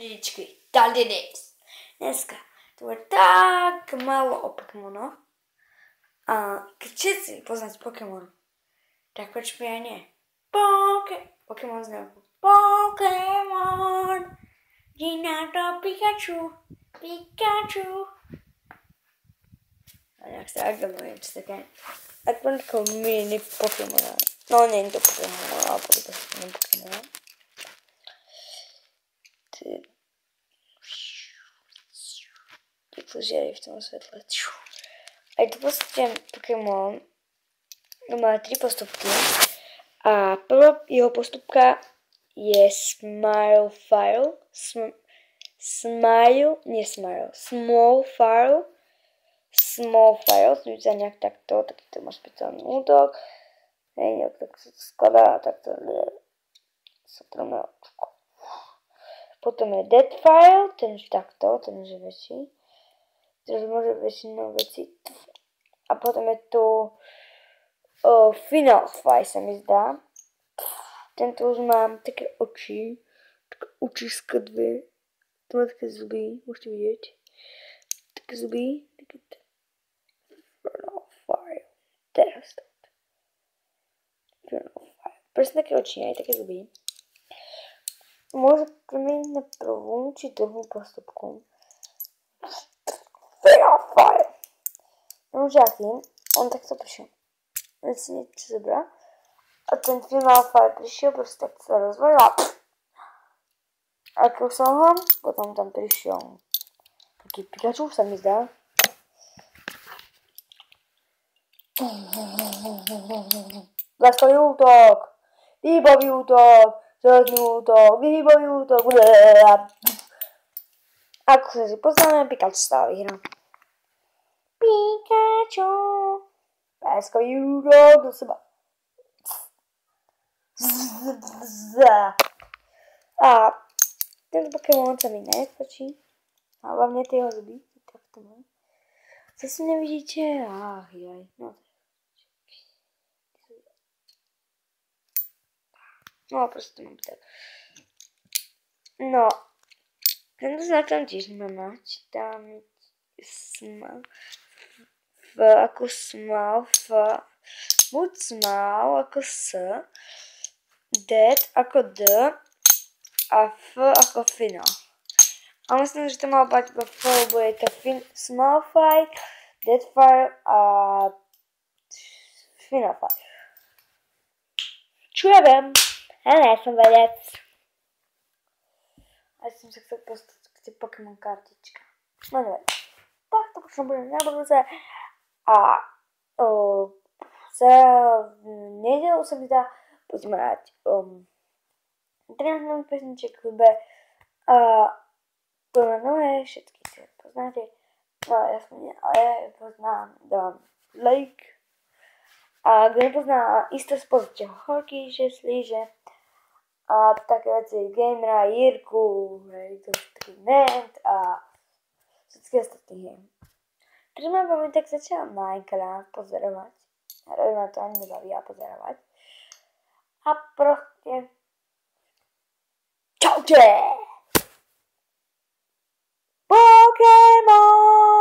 Jedničky, tady Days. Dneska to bude tak málo o Pokémonoch. A keď všetci poznáte Pokémon, tak proč mi aj nie? Pokémon znamená Pokémon. Dina to Pikachu. A nejak sa agregujem, či také. Tak to je mini Pokémona. No, nie je to Pokémona, ale to je Pokémona. Tak to žiari v tom svetle. Aj tu postupujem Pokémon. Má 3 postupky. A prvá jeho postupka je Small Fire. Small Fire, to vyzerá nejak takto, takýto má špeciálny útok. Nejak tak sa to skladá, takto sa to má očko. Potom je Dead Fire, ten už takto, ten už je väčší. Teraz môže väčšinou veci. A potom je tu Final Fire, sa mi zdá. Tento už mám také oči, také očiska dve. To má také zuby, môžete vidieť. Také zuby, také Final Fire. Teraz to. Final Fire. Presne také oči, aj také zuby. Môže premeniť na prvú či druhú postupku. Final Fire. No už aký, on takto prišiel. Veď si niečo zobral. A ten Final Fire prišiel, proste tak sa rozvojil a ako som ho, potom tam prišiel taký Pikachu, sa mi zdá. Bleskový útok, výbový útok, zelený útok, výbový útok, ako sa si poznáme, Pikachu stále vyhral. Pikachu, bleskový útok do seba. A ten Pokémon sa mi najviac páči. A hlavne tie jeho zuby. Tak to mám. Zase nevidíte? Ach, jaj. No, proste mám tak. No. Tento znak tam tiež nemám mať. Tam ako small, buď small ako s, dead ako d a f ako final. A myslím, že to malo bať iba f, lebo je to small fire, dead fire a final fire. Čo ja viem? Ale ja som vedec. A som sa chcel postať k tej Pokémon kartička. No neviem. Tak to potom budem na budúce. A v nedelu sa mi dá budeme mať 13 nových pesničiek v klube a budeme nové, všetky tie poznáte. No jasne nie, ale ja je poznám, dám like. A kto nepozná, isto spozrite horky, že slíže. A také veci Gamera, Jirku, to je taký Ment a všetky ostatní hej. Teraz ma veľmi tak začala Minecraft pozerovať. Robím ma to ani nebaví a pozerovať. A proste čaute! Pokémon!